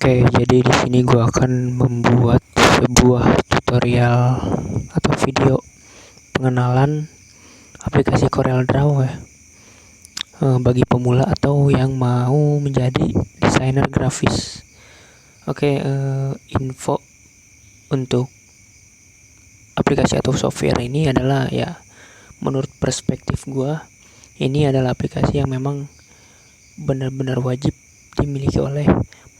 Oke, jadi di sini gue akan membuat sebuah tutorial atau video pengenalan aplikasi CorelDRAW ya, bagi pemula atau yang mau menjadi desainer grafis. Oke, info untuk aplikasi atau software ini adalah ya, menurut perspektif gue, ini adalah aplikasi yang memang benar-benar wajib dimiliki oleh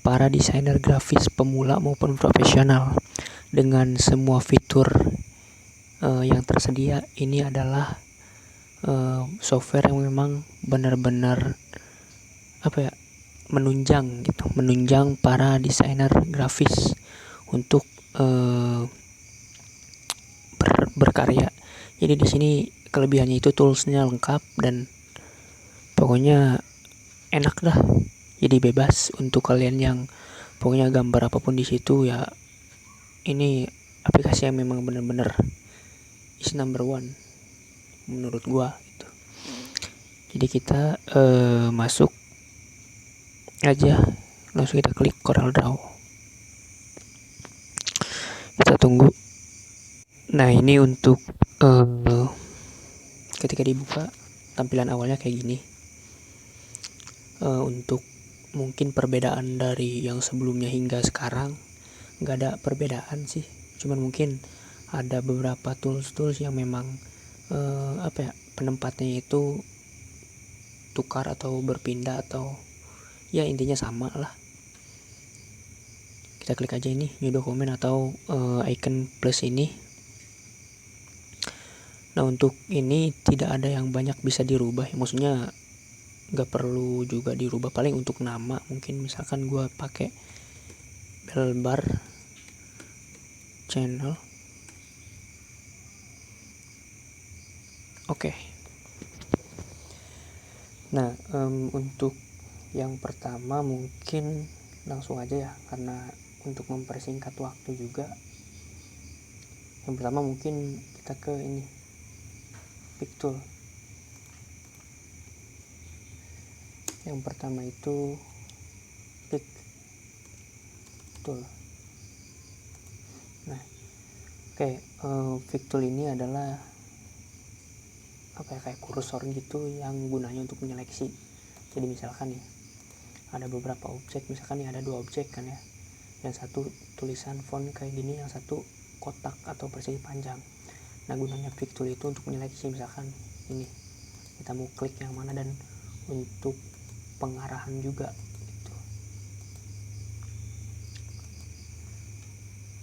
para desainer grafis pemula maupun profesional. Dengan semua fitur yang tersedia, ini adalah software yang memang benar-benar menunjang para desainer grafis untuk berkarya. Jadi di sini kelebihannya itu toolsnya lengkap dan pokoknya enak dah. Jadi bebas untuk kalian yang pokoknya gambar apapun di situ ya. Ini aplikasi yang memang benar-benar is number one menurut gua gitu. Jadi kita masuk aja, langsung kita klik CorelDRAW. Kita tunggu. Nah, ini untuk ketika dibuka tampilan awalnya kayak gini. Untuk mungkin perbedaan dari yang sebelumnya hingga sekarang nggak ada perbedaan sih, cuman mungkin ada beberapa tools yang memang penempatnya itu tukar atau berpindah atau ya intinya sama lah. Kita klik aja ini new document atau icon plus ini. Nah, untuk ini tidak ada yang banyak bisa dirubah ya, maksudnya nggak perlu juga dirubah, paling untuk nama mungkin misalkan gue pakai bell bar channel. Oke. Nah, untuk yang pertama mungkin langsung aja ya, karena untuk mempersingkat waktu juga. Yang pertama mungkin kita ke ini pick tool. Yang pertama itu pick tool. Nah, oke, pick tool ini adalah kayak kursor gitu yang gunanya untuk menyeleksi. Jadi misalkan ya, ada beberapa objek, misalkan ya ada 2 objek kan ya. Yang satu tulisan font kayak gini, yang satu kotak atau persegi panjang. Nah, gunanya pick tool itu untuk menyeleksi, misalkan ini kita mau klik yang mana, dan untuk pengarahan juga gitu.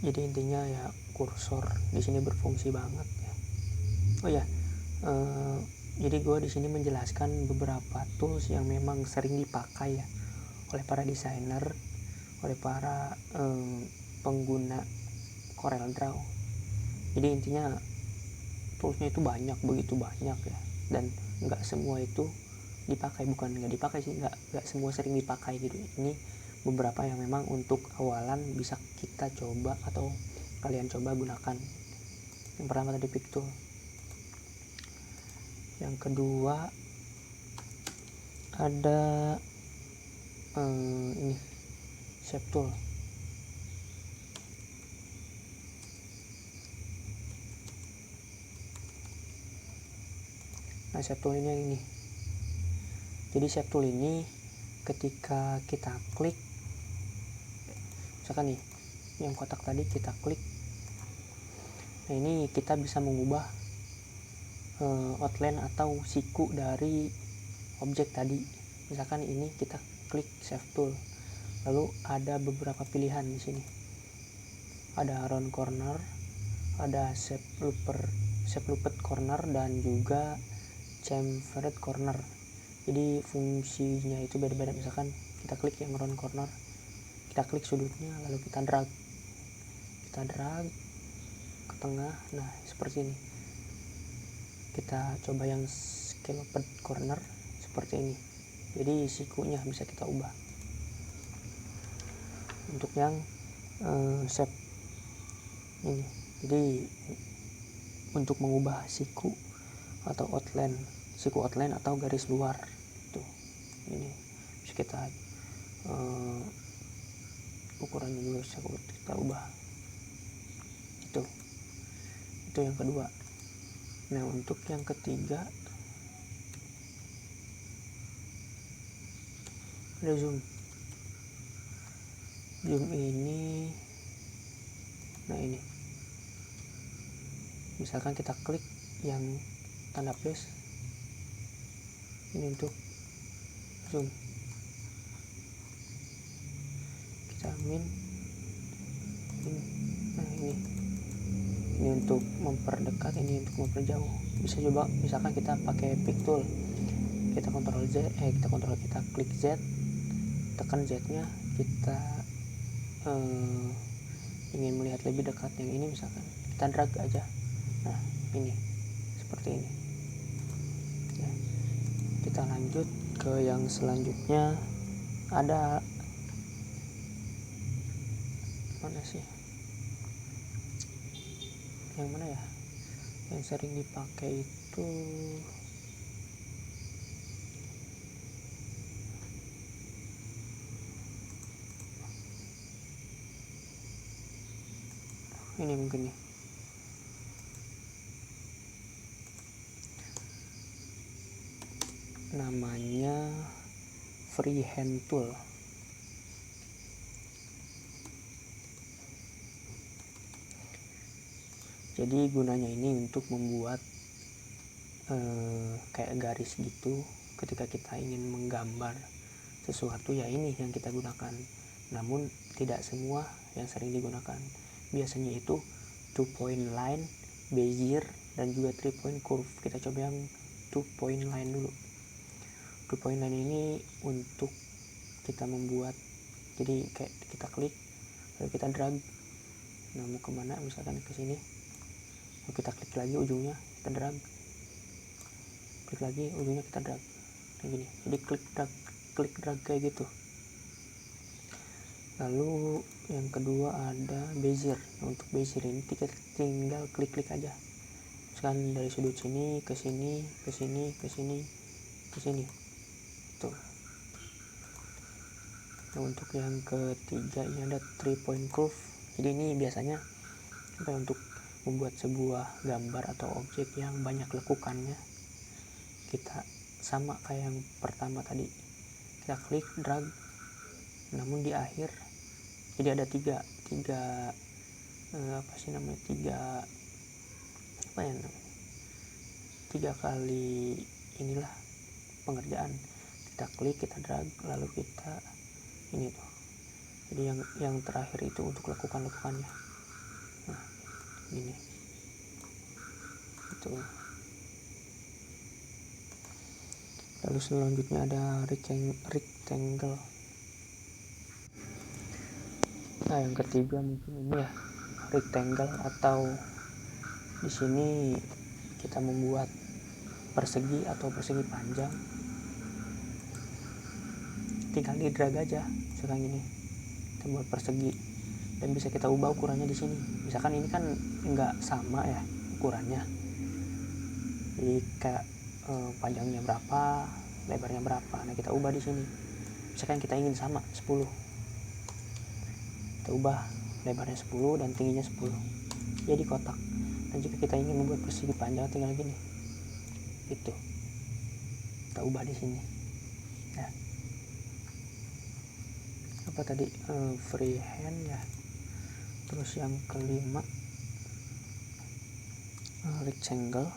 Jadi intinya ya kursor di sini berfungsi banget ya. Oh ya, jadi gue di sini menjelaskan beberapa tools yang memang sering dipakai ya oleh para desainer, oleh para pengguna CorelDRAW. Jadi intinya toolsnya itu begitu banyak ya, dan nggak semua itu dipakai, bukan nggak dipakai sih, nggak semua sering dipakai gitu. Ini beberapa yang memang untuk awalan bisa kita coba atau kalian coba gunakan. Yang pertama tadi pick tool. Yang kedua ada ini shape tool. Nah, shape tool ini yang ini. Jadi shape tool ini ketika kita klik, misalkan nih yang kotak tadi kita klik, nah ini kita bisa mengubah outline atau siku dari objek tadi. Misalkan ini kita klik shape tool, lalu ada beberapa pilihan di sini. Ada round corner, ada shape looped corner, dan juga chamfered corner. Jadi fungsinya itu beda-beda. Misalkan kita klik yang round corner, kita klik sudutnya, lalu kita drag ke tengah. Nah, seperti ini. Kita coba yang scalloped corner seperti ini. Jadi sikunya bisa kita ubah. Untuk yang shape ini, jadi untuk mengubah siku atau siku outline atau garis luar tuh, ini bisa kita ukurannya juga bisa kita ubah. Itu yang kedua. Nah, untuk yang ketiga ada zoom ini. Nah, ini misalkan kita klik yang tanda plus ini untuk zoom, kita min ini. Nah, ini untuk memperdekat, ini untuk memperjauh. Bisa coba misalkan kita pakai pick tool, kita klik Z, tekan Z nya, kita ingin melihat lebih dekat yang ini, misalkan kita drag aja. Nah, ini seperti ini ya. Kita lanjut ke yang selanjutnya. Ada mana sih, yang mana ya yang sering dipakai itu, ini mungkin nih, namanya freehand tool. Jadi gunanya ini untuk membuat kayak garis gitu ketika kita ingin menggambar sesuatu, ya ini yang kita gunakan. Namun tidak semua yang sering digunakan. Biasanya itu 2 point line, bezier, dan juga 3 point curve. Kita coba yang 2 point line dulu. 2 point line ini untuk kita membuat, jadi kayak kita klik lalu kita drag. Nah, mau kemana, misalkan ke sini, lalu kita klik lagi ujungnya, kita drag, klik lagi ujungnya, kita drag, kayak gini. Jadi klik drag kayak gitu. Lalu yang kedua ada bezier. Untuk bezier ini kita tinggal klik aja, misalkan dari sudut sini ke sini, ke sini, ke sini, ke sini tuh. Nah, untuk yang ketiga ini ada 3 point curve. Jadi ini biasanya untuk membuat sebuah gambar atau objek yang banyak lekukannya. Kita sama kayak yang pertama tadi, kita klik drag, namun di akhir jadi ada tiga tiga kali inilah pengerjaan. Kita klik, kita drag, lalu kita ini tuh. Jadi yang terakhir itu untuk lekukannya. Nah, ini itu. Lalu selanjutnya ada rectangle. Nah, yang ketiga mungkin ini ya, rectangle, atau di sini kita membuat persegi atau persegi panjang. Tinggal di drag aja sekarang ini, kita buat persegi, dan bisa kita ubah ukurannya di sini. Misalkan ini kan nggak sama ya ukurannya, jadi kayak panjangnya berapa, lebarnya berapa. Nah, kita ubah di sini. Misalkan kita ingin sama 10, kita ubah lebarnya 10 dan tingginya 10, jadi kotak. Dan jika kita ingin membuat persegi panjang, tinggal gini, itu kita ubah di sini ya. Apa tadi, freehand ya. Terus yang kelima rectangle.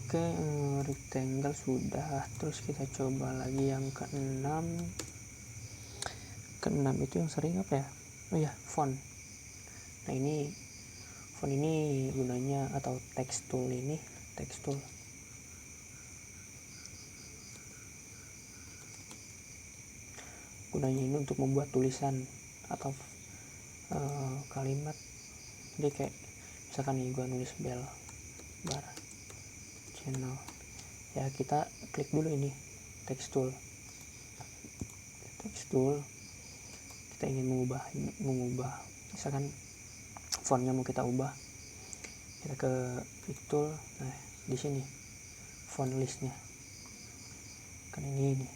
Oke, rectangle sudah. Terus kita coba lagi yang keenam. Keenam itu yang sering apa ya? Oh ya, font. Nah, ini font ini gunanya, atau text tool ini, text tool. Gunanya ini untuk membuat tulisan atau kalimat. Jadi kayak misalkan nih gue nulis bell bar channel ya, kita klik dulu ini text tool, kita ingin mengubah misalkan fontnya mau kita ubah, kita ke pick tool. Nah di sini font listnya kan ini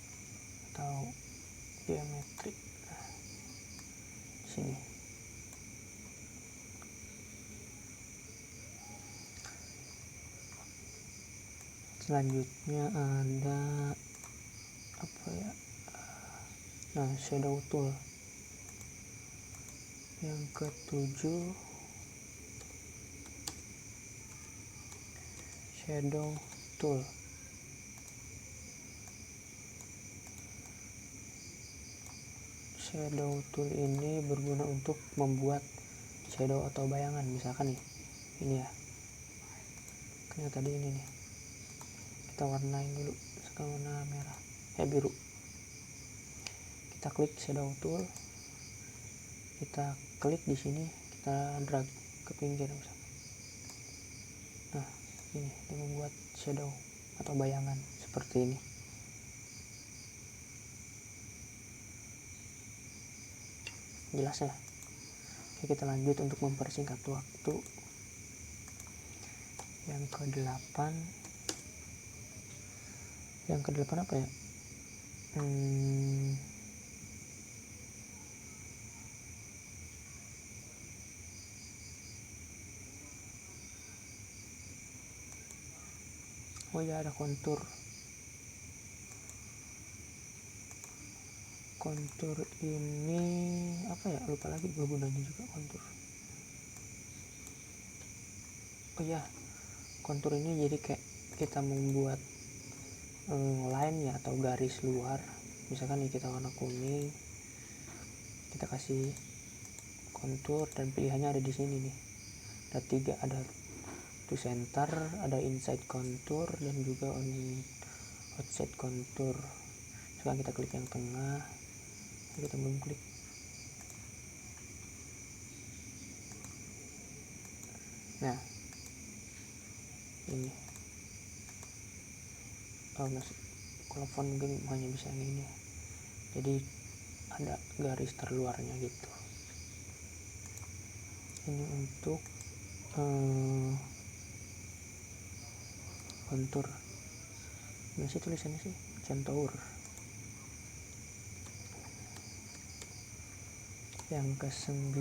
atau geometrik. Nah, sini selanjutnya ada apa ya, nah shadow tool yang ketujuh, shadow tool. Shadow tool ini berguna untuk membuat shadow atau bayangan. Misalkan nih ini ya, kan tadi ini nih kita warnain dulu, sekarang warna merah biru. Kita klik shadow tool, kita klik di sini, kita drag ke pinggir misalkan. Nah ini dia membuat shadow atau bayangan seperti ini. Jelas ya. Oke, kita lanjut untuk mempersingkat waktu. Yang ke-8 apa ya, oh ya ada kontur ini apa ya, lupa lagi gue gunanya juga kontur. Oh ya, kontur ini jadi kayak kita membuat line ya atau garis luar. Misalkan nih kita warna kuning, kita kasih kontur dan pilihannya ada di sini nih. Ada 3, ada to center, ada inside contour dan juga outside contour. Sekarang kita klik yang tengah, kita belum klik. Nah ini kalau font mungkin hanya bisa ini, jadi ada garis terluarnya gitu. Ini untuk kontur. Ini sih tulisannya sih contour. Yang ke-9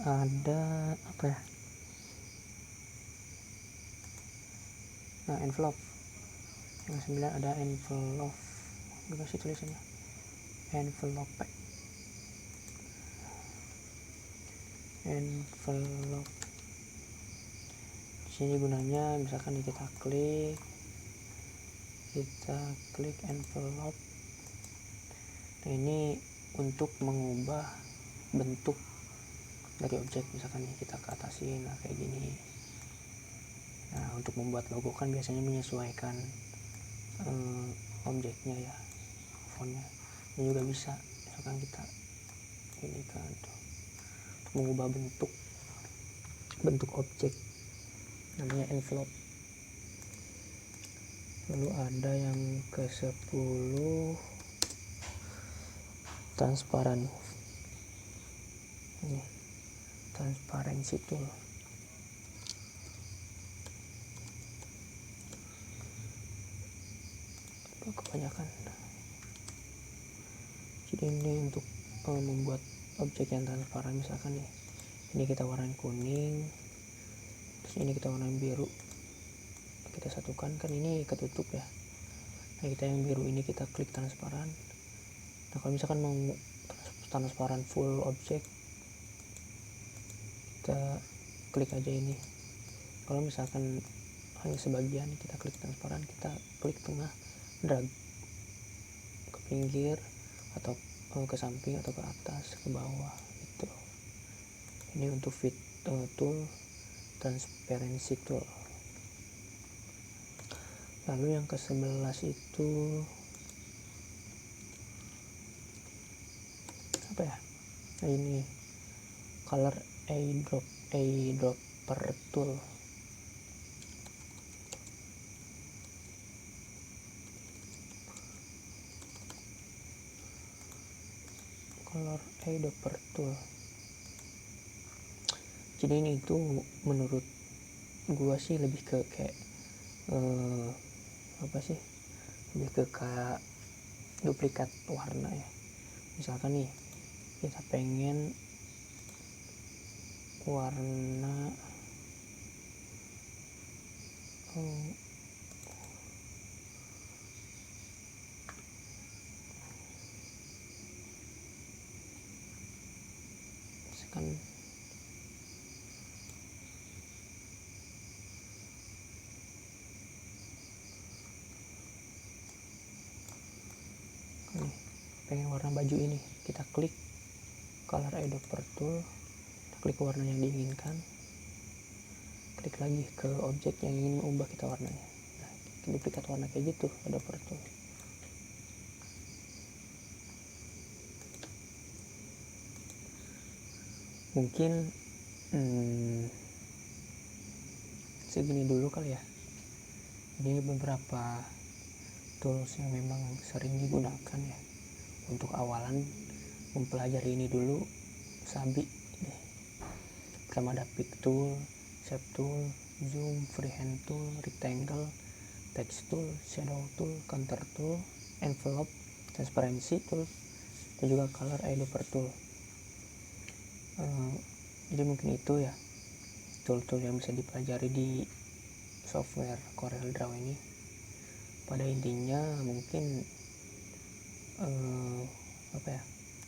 ada apa ya, nah envelope. Yang ke-9 ada envelope, gimana sih tulisannya, envelope. Sini gunanya misalkan kita klik envelope. Nah ini untuk mengubah bentuk dari objek, misalkan kita ke atasin, nah kayak gini. Nah untuk membuat logo kan biasanya menyesuaikan objeknya ya, fontnya. Ini juga bisa, misalkan kita ini kan tuh, untuk mengubah bentuk objek, namanya envelope. Lalu ada yang ke-10 transparan. Ini transparency tool. Kebanyakan. Jadi ini untuk membuat objek yang transparan. Misalkan nih, ini kita warnain kuning, terus ini kita warnain biru, kita satukan, kan ini ketutup ya. Nah kita yang biru ini kita klik transparan. Nah kalau misalkan mau transparan full objek, kita klik aja ini. Kalau misalkan hanya sebagian, kita klik transparan, kita klik tengah, drag ke pinggir atau ke samping atau ke atas, ke bawah gitu. Ini untuk fit tool, transparency tool. Lalu yang ke-11 itu apa ya, nah ini color eyedrop. tool. Color eyedropper tool. Jadi ini itu menurut gua sih lebih ke kayak lebih ke kayak duplikat warna ya. Misalkan nih kita pengen warna misalkan nih, pengen warna baju ini, kita klik color eyedropper tool, kita klik warna yang diinginkan, klik lagi ke objek yang ingin mengubah kita warnanya. Nah, duplikat warna kayak gitu eyedropper tool. Mungkin segini dulu kali ya. Ini beberapa tools yang memang sering digunakan ya untuk awalan mempelajari ini dulu. Sabi deh. Pertama ada pick tool, shape tool, zoom, freehand tool, rectangle, text tool, shadow tool, counter tool, envelope, transparency tool, dan juga color eyedropper tool. Jadi mungkin itu ya tool-tool yang bisa dipelajari di software CorelDRAW ini. Pada intinya mungkin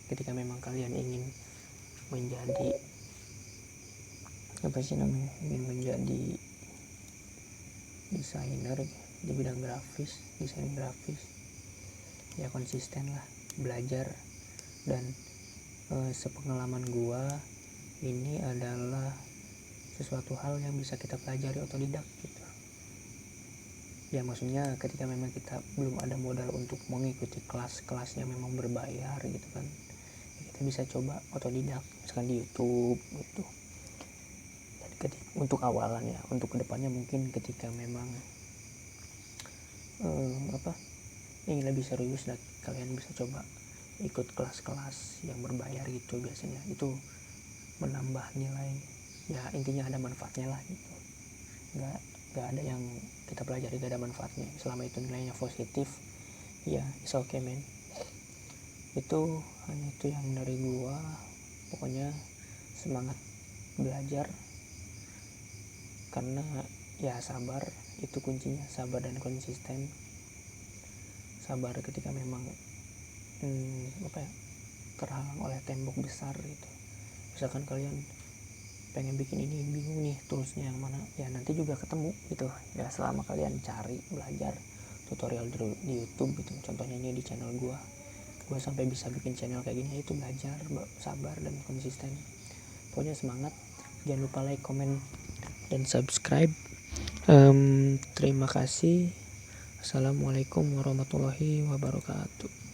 ketika memang kalian ingin menjadi ingin menjadi desainer di bidang desain grafis, ya konsisten lah belajar. Dan sepengalaman gua, ini adalah sesuatu hal yang bisa kita pelajari otodidak gitu. Ya maksudnya ketika memang kita belum ada modal untuk mengikuti kelas-kelas yang memang berbayar gitu kan, ya kita bisa coba otodidak misalkan di YouTube gitu. Dan untuk awalan ya, untuk kedepannya mungkin ketika memang ingin lebih serius, dan kalian bisa coba ikut kelas-kelas yang berbayar gitu. Biasanya itu menambah nilai, ya intinya ada manfaatnya lah gitu. Nggak ada yang kita pelajari gak ada manfaatnya. Selama itu nilainya positif, ya it's okay man. Itu hanya itu yang dari gua. Pokoknya semangat belajar, karena ya sabar itu kuncinya, sabar dan konsisten. Sabar ketika memang terhalang oleh tembok besar gitu. Misalkan kalian pengen bikin ini, bingung nih toolsnya yang mana, ya nanti juga ketemu gitu ya selama kalian cari belajar tutorial di YouTube gitu. Contohnya ini di channel gua sampai bisa bikin channel kayak gini, itu belajar, sabar dan konsisten. Pokoknya semangat, jangan lupa like, comment, dan subscribe. Terima kasih. Assalamualaikum warahmatullahi wabarakatuh.